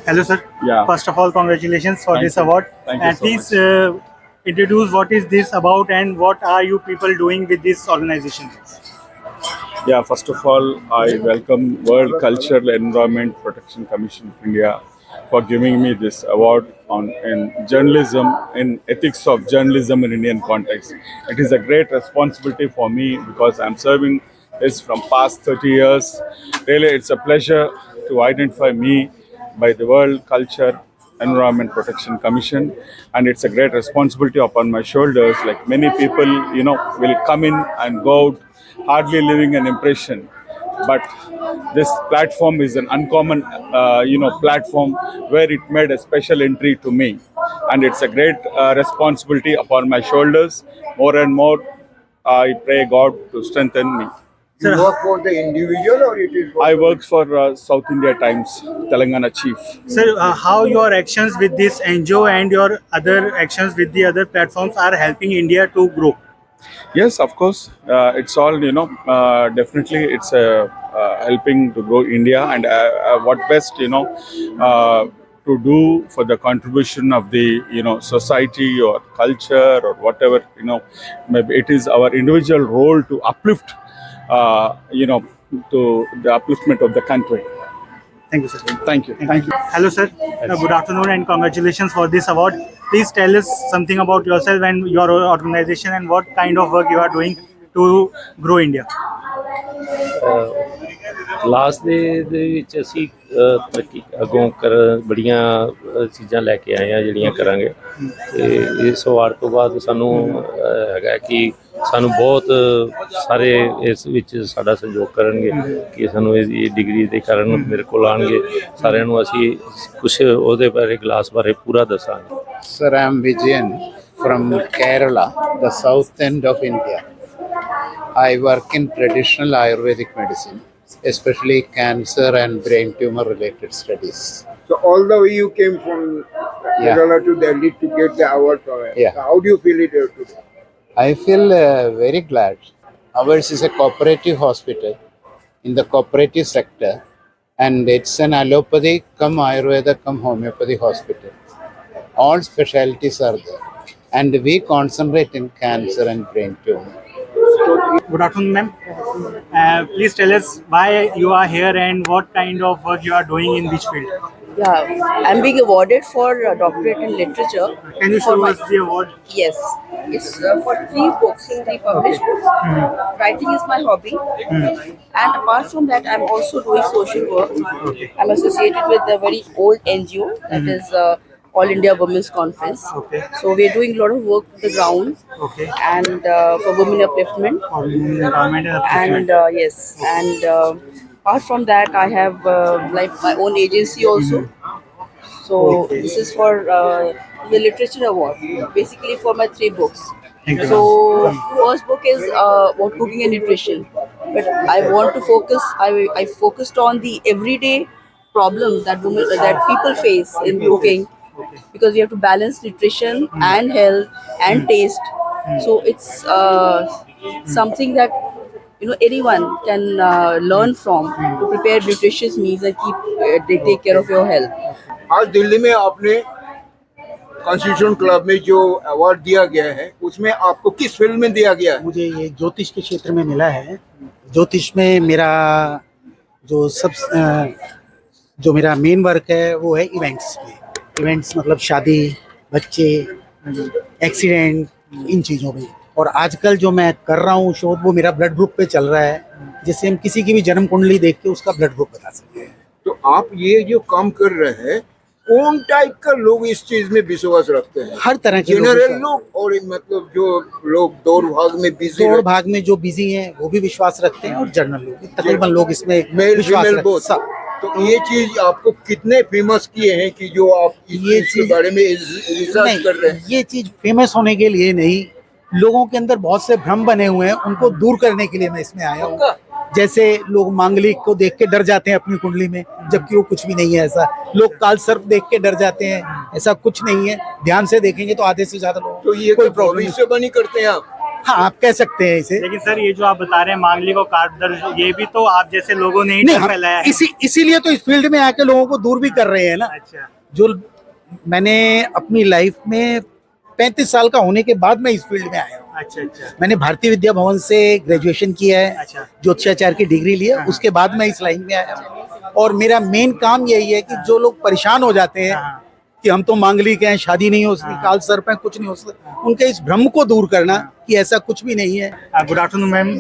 Hello, sir. Yeah. First of all, congratulations for Thank this you. award. Thank you And so please much. introduce what is this about and what are you people doing with this organization? Yeah, first of all, I welcome World Cultural Environment Protection Commission of India for giving me this award on in journalism, in ethics of journalism in Indian context. It is a great responsibility for me because I'm serving this from past 30 years. Really, it's a pleasure to identify me by the World Culture Environment Protection Commission, and it's a great responsibility upon my shoulders. Like many people, will come in and go out, hardly leaving an impression. But this platform is an uncommon, platform where it made a special entry to me, and it's a great responsibility upon my shoulders. More and more, I pray God to strengthen me. Sir, You work for the individual or it is for I work for South India Times, Telangana chief. sir, how your actions with this NGO and your other actions with the other platforms are helping India to grow? Yes, of course. It's all, definitely it's helping to grow India, and what best, to do for the contribution of the, society or culture or whatever, maybe it is our individual role to uplift, to the upliftment of the country. Thank you, sir. Thank you. Thank you. Hello, sir. Good afternoon and congratulations for this award. Please tell us something about yourself and your organization and what kind of work you are doing to grow India. Class ਦੇ ਵਿੱਚ ਅਸੀਂ ਤਰੱਕੀ ਅੱਗੋਂ ਬੜੀਆਂ ਚੀਜ਼ਾਂ ਲੈ ਕੇ ਆਏ ਹਾਂ ਜਿਹੜੀਆਂ ਕਰਾਂਗੇ। ਅਤੇ ਇਸ ਅਵਾਰਡ ਤੋਂ ਬਾਅਦ ਸਾਨੂੰ ਹੈਗਾ ਕਿ ਸਾਨੂੰ ਬਹੁਤ ਸਾਰੇ ਇਸ ਵਿੱਚ ਸਾਡਾ ਸਹਿਯੋਗ ਕਰਨਗੇ ਕਿ ਸਾਨੂੰ ਇਹ ਡਿਗਰੀ ਦੇ ਕਾਰਨ ਮੇਰੇ ਕੋਲ ਆਉਣਗੇ। ਸਾਰਿਆਂ ਨੂੰ ਅਸੀਂ ਕੁਛ ਉਹਦੇ ਬਾਰੇ ਕਲਾਸ ਬਾਰੇ ਪੂਰਾ ਦੱਸਾਂਗੇ। Sir, I am Vijayan from Kerala, the south end of India. I work in traditional Ayurvedic medicine, especially cancer and brain tumor related studies. So all the way you came from Kerala to Delhi to get the award from it. Yeah. So how do you feel it here today? I feel very glad. Ours is a cooperative hospital in the cooperative sector, and it's an allopathy come Ayurveda come homeopathy hospital. All specialties are there, and we concentrate in cancer and brain tumor. Good afternoon, ma'am. Please tell us why you are here and what kind of work you are doing in which field. Yeah, I'm being awarded for doctorate in literature. Can you show us the award? Yes, it's for 3 books, 3 published books. Writing is my hobby, and apart from that, I'm also doing social work. Okay. I'm associated with a very old NGO that is All India Women's Conference. Okay. So we're doing a lot of work on the ground Okay. and for women upliftment. Environment and And yes, and apart from that, I have like my own agency also. So Okay. this is for the literature award, basically for my 3 books. Thank you. So first book is about cooking and nutrition, but I want to focus. I focused on the everyday problems that people face in cooking, because we have to balance nutrition and health and taste. So it's something that anyone can learn from to prepare nutritious meals and they take care of your health. आज दिल्ली में आपने constitution club में जो award दिया गया है उसमें आपको किस फील्ड में दिया गया है? मुझे ये ज्योतिष के क्षेत्र में मिला है। ज्योतिष में मेरा जो मेरा मेन वर्क है वो है इवेंट्स में। इवेंट्स मतलब शादी, बच्चे, एक्सीडेंट, इन चीज़ों में। और आजकल जो मैं कर रहा हूँ शोध वो मेरा ब्लड ग्रुप पे चल रहा है, जिससे हम किसी की भी जन्म कुंडली देख के उसका ब्लड ग्रुप बता सकते हैं। तो आप ये जो काम कर रहे हैं, कौन टाइप का लोग इस चीज में विश्वास रखते हैं? हर तरह के जनरल लोग और मतलब जो लोग दौड़ भाग में बिजी दौड़ भाग में जो बिजी हैं वो भी विश्वास रखते हैं, और जनरल लोग भी, तकरीबन लोग इसमें मेल विश्वास फीमेल रखते हैं बोथ। सब। तो ये चीज आपको कितने फेमस किए हैं कि जो आप ये इसके चीज- बारे में रिसर्च कर रहे हैं? ये चीज फेमस होने के लिए नहीं, लोगों के अंदर बहुत से भ्रम बने हुए हैं, उनको दूर करने के लिए मैं इसमें आया हूँ। जैसे लोग मांगलिक को देख के डर जाते हैं अपनी कुंडली में, जबकि वो कुछ भी नहीं है ऐसा। लोग काल सर्प देख के डर जाते हैं, ऐसा कुछ नहीं है। ध्यान से देखेंगे तो आधे से ज्यादा लोग तो ये कोई भविष्यवाणी करते हैं आप? हाँ आप कह सकते हैं इसे। लेकिन सर ये जो आप बता रहे हैं मांगलिक और कार्पदर्श, ये भी तो आप जैसे लोगों ने ही नहीं डर फैलाया है। इसीलिए तो इस फील्ड में आके लोगों को दूर भी कर रहे हैं ना। अच्छा जो मैंने अपनी लाइफ में 35 साल का होने के बाद मैं इस फील्ड में आया हूँ। अच्छा अच्छा मैंने भारतीय विद्या भवन से ग्रेजुएशन किया है, अच्छा। ज्योतिषाचार्य की डिग्री ली है, उसके बाद मैं इस लाइन में आया हूँ। और मेरा मेन काम यही है कि जो लोग परेशान हो जाते हैं हाँ। कि हम तो मांगलिक हैं, शादी नहीं हो सकती, काल सर्प है, कुछ नहीं हो सकता, उनके इस भ्रम को दूर करना कि ऐसा कुछ भी नहीं है। Good afternoon ma'am.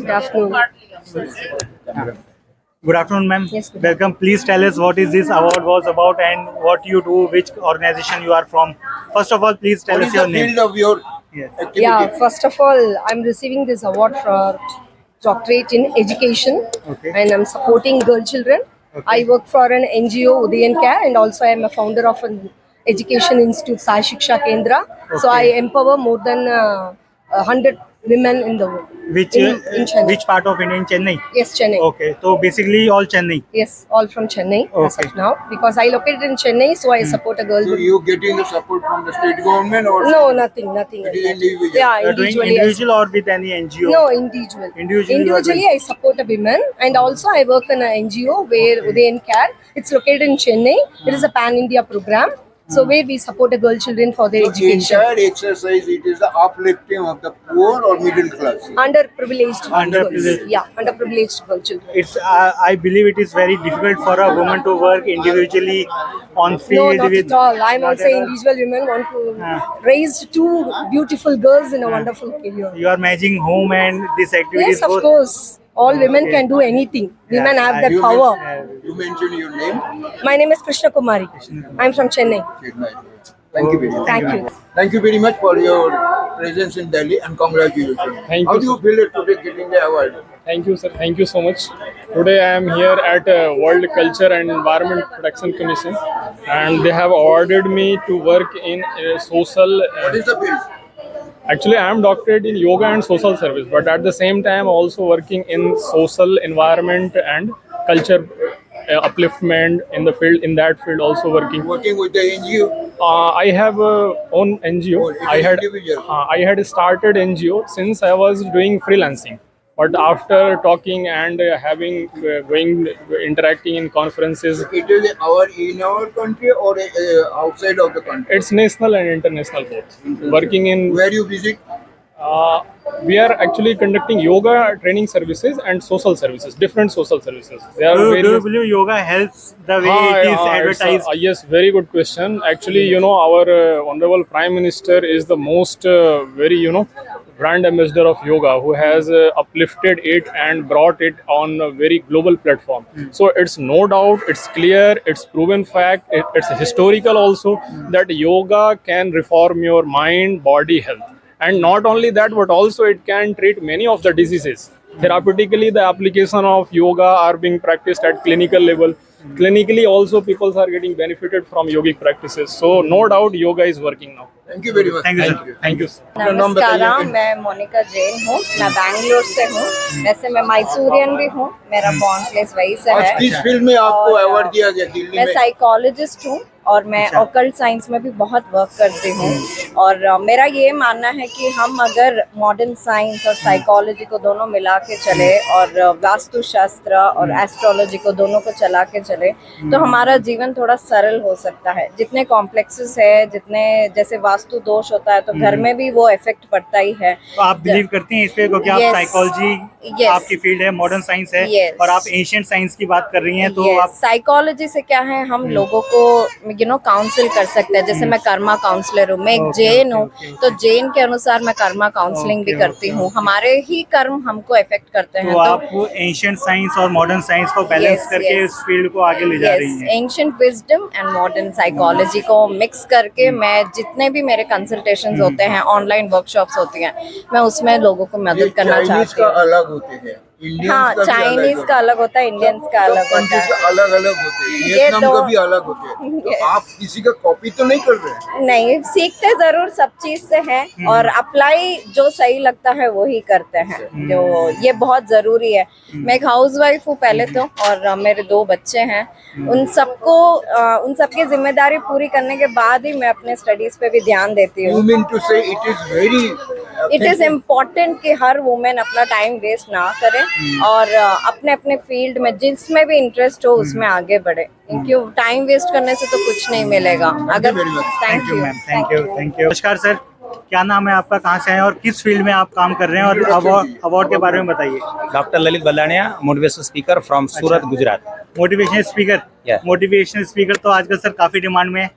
Good afternoon, ma'am. Yes, good Welcome. Please tell us what is this award was about and what you do, which organization you are from. First of all, please tell What us is your the name. field of your Yes. activity? Yeah, first of all, I'm receiving this award for doctorate in education, Okay. and I'm supporting girl children. Okay. I work for an NGO, Udayan Care, and also I'm a founder of an education institute, Sai Shiksha Kendra. So I Okay. empower more than 100 women in the world. Which in Chennai. which part of India? In Chennai. Yes, Chennai. Okay. So basically all Chennai. Yes, all from Chennai as Okay. of now, because I located in Chennai, so I support a girl. So you getting the support from the state government or No, nothing. It is like that. individual. Yeah, You are doing individually. individual or with any NGO? No, individual. Individually you are Individually, I support a women, and also I work in an NGO where Udayan Care. It's located in Chennai. It is a pan-India program. So where we support the girl children for their So the education. entire exercise, it is the uplifting of the poor or middle class. Underprivileged Underprivileged. girls. Yeah, underprivileged girl children. It's I believe it is very difficult for a woman to work individually on field No, not with. at all. I'm not also at all. individual women want to Ah. raise two beautiful girls in a wonderful career. You are managing home and this activity Yes, is of both. course. All women Okay. can do anything. Women Yeah, have I- that You power. You mentioned your name. My name is Krishna Kumari. I'm from Chennai. Thank you very much. Thank you. Thank you very much for your presence in Delhi and congratulations. Thank How you, do you feel it today getting the award? Thank you, sir. Thank you so much. Today I am here at World Culture and Environment Protection Commission, and they have awarded me to work in social. What is the field? Actually, I am doctorate in yoga and social service, but at the same time, also working in social environment and culture upliftment in the field. In that field, also working. Working with the NGO? I have own NGO. Oh, it is individual. I had started NGO since I was doing freelancing. But after talking and interacting in conferences, It is our in our country or outside of the country? it's national and international both. Working in, Where you visit? we are actually conducting yoga training services and social services, different social services. There are Do you various. believe yoga helps the way it is advertised? Yes, very good question. Actually, our honorable Prime Minister is the most very brand ambassador of yoga, who has uplifted it and brought it on a very global platform. So it's no doubt, it's clear, it's proven fact, it's historical also, that yoga can reform your mind, body, health. And not only that, but also it can treat many of the diseases. Therapeutically, the application of yoga are being practiced at clinical level. Clinically also, people are getting benefited from yogic practices. So no doubt yoga is working now. Thank you very much. Thank you, sir. Thank you. अपना नाम नमस्कार, बताइए। मैं मोनिका जैन हूँ। मैं बैंगलोर से हूँ। वैसे मैं मैसूरियन भी हूँ। मेरा बॉर्न प्लेस वहीं से आज है। किस फील्ड में आपको और, अवार्ड दिया गया दिल्ली मैं में? साइकोलॉजिस्ट हूँ और मैं ऑकल्ट साइंस में भी बहुत वर्क करती हूँ। और मेरा ये मानना है कि हम अगर मॉडर्न साइंस और साइकोलॉजी को दोनों मिला के चले और वास्तु शास्त्र और एस्ट्रोलॉजी को दोनों को चला के चले तो हमारा जीवन थोड़ा सरल हो सकता है। जितने कॉम्प्लेक्सेस है, जितने जैसे वास्तु दोष होता है तो घर में भी वो इफेक्ट पड़ता ही है। तो आप बिलीव करते हैं इस पे क्योंकि आप Yes. Psychology Yes. आपकी फील्ड है, मॉडर्न साइंस है Yes. और आप एंशिएंट साइंस की बात कर रही हैं तो Yes, आप साइकोलॉजी से क्या है, हम लोगों को काउंसिल कर सकते हैं। जैसे मैं कर्मा काउंसलर हूँ, मैं एक Okay, जैन okay, हूँ, okay, तो जैन के अनुसार मैं कर्मा काउंसलिंग भी Okay, करती okay, हूँ। okay. हमारे ही कर्म हमको इफेक्ट करते हैं। तो आप एंशिएंट साइंस और मॉडर्न साइंस को बैलेंस Yes, करके yes. इस फील्ड को आगे ले जा रही यस, हैं। Ancient wisdom and modern psychology को मिक्स करके मैं जितने भी मेरे कंसल्टेशंस होते हैं, ऑनलाइन वर्कशॉप्स होती हैं, मैं उसमें लोगों को ये मदद करना चाइनीज चाहती का हूँ। अलग होते हैं, इंडियंस हाँ, का भी चाइनीज का अलग होता है, इंडियंस का अलग होता कंट्रीज है। का अलग अलग होते हैं, ये वियतनाम तो- का भी अलग होते हैं। तो Yes. आप किसी का कॉपी तो नहीं कर रहे हैं? नहीं, सीखते जरूर सब चीज से हैं और अप्लाई जो सही लगता है वो ही करते हैं, जो ये बहुत जरूरी है। मैं एक हाउसवाइफ हूँ पहले तो, और मेरे 2 बच्चे हैं। उन सबकी जिम्मेदारी पूरी करने के बाद ही मैं अपने स्टडीज पे भी ध्यान देती You हूँ। mean to say it is very it is important कि हर वुमेन अपना टाइम वेस्ट ना करे और अपने अपने फील्ड में जिसमें भी इंटरेस्ट हो उसमें आगे बढ़े, क्योंकि टाइम वेस्ट करने से तो कुछ नहीं मिलेगा। अगर thank you ma'am, thank you. नमस्कार सर, क्या नाम है आपका, कहाँ से हैं और किस फील्ड में आप काम कर रहे हैं, और अवार्ड के बारे में बताइए। Doctor Lalit Ballania, motivational speaker from Surat, Gujarat. Motivational speaker, Yeah. Motivational speaker तो आजकल सर काफी डिमांड में है।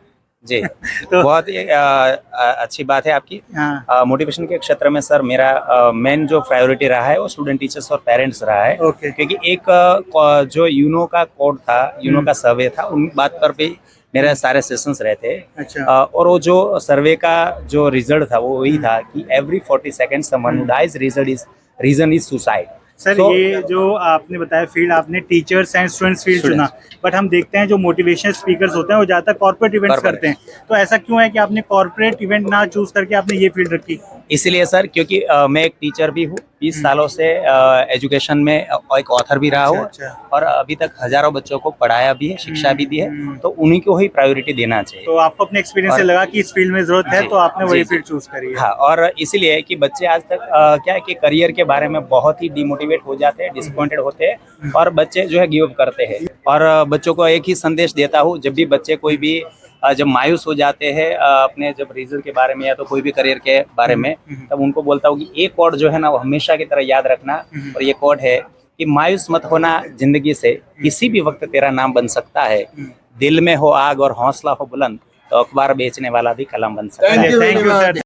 जी तो बहुत ही अच्छी बात है आपकी। हाँ, मोटिवेशन के क्षेत्र में सर मेरा मेन जो प्रायोरिटी रहा है वो स्टूडेंट, टीचर्स और पेरेंट्स रहा है। ओके। क्योंकि एक जो यूनो का कोड था, यूनो का सर्वे था, उन बात पर भी मेरे सारे सेशंस रहते। अच्छा। और वो जो सर्वे का जो रिजल्ट था वो वही था कि every 40 second someone dies, reason is suicide. Sir ये जो आपने बताया फील्ड, आपने टीचर्स एंड स्टूडेंट्स फील्ड चुना, बट हम देखते हैं जो मोटिवेशनल स्पीकर्स होते हैं वो ज्यादातर कॉर्पोरेट इवेंट्स करते हैं, तो ऐसा क्यों है कि आपने कॉर्पोरेट इवेंट ना चूज करके आपने ये फील्ड रखी? इसलिए सर क्योंकि मैं एक टीचर भी हूँ, 20 सालों से एजुकेशन में एक ऑथर भी रहा हूँ। अच्छा। और अभी तक हजारों बच्चों को पढ़ाया भी है, शिक्षा भी दी है, तो उन्हीं को ही प्रायोरिटी देना चाहिए। तो आपको अपने एक्सपीरियंस से लगा कि इस फील्ड में जरूरत है, जी, तो आपने वही जी, फील्ड चूज करी है। हाँ, और इसीलिए कि बच्चे आज तक क्या है कि करियर के बारे में बहुत ही डिमोटिवेट हो जाते हैं, डिसअपॉइंटेड होते हैं, और बच्चे जो है गिव अप करते हैं। और बच्चों को एक ही संदेश देता हूँ, जब भी बच्चे कोई भी जब मायूस हो जाते हैं अपने जब रिजल्ट के बारे में या तो कोई भी करियर के बारे में, तब उनको बोलता हूँ कि एक कोड जो है ना वो हमेशा की तरह याद रखना। और ये कोड है कि मायूस मत होना जिंदगी से, किसी भी वक्त तेरा नाम बन सकता है। दिल में हो आग और हौसला हो बुलंद, तो अखबार बेचने वाला भी कलम बन सकता है। Thank you sir.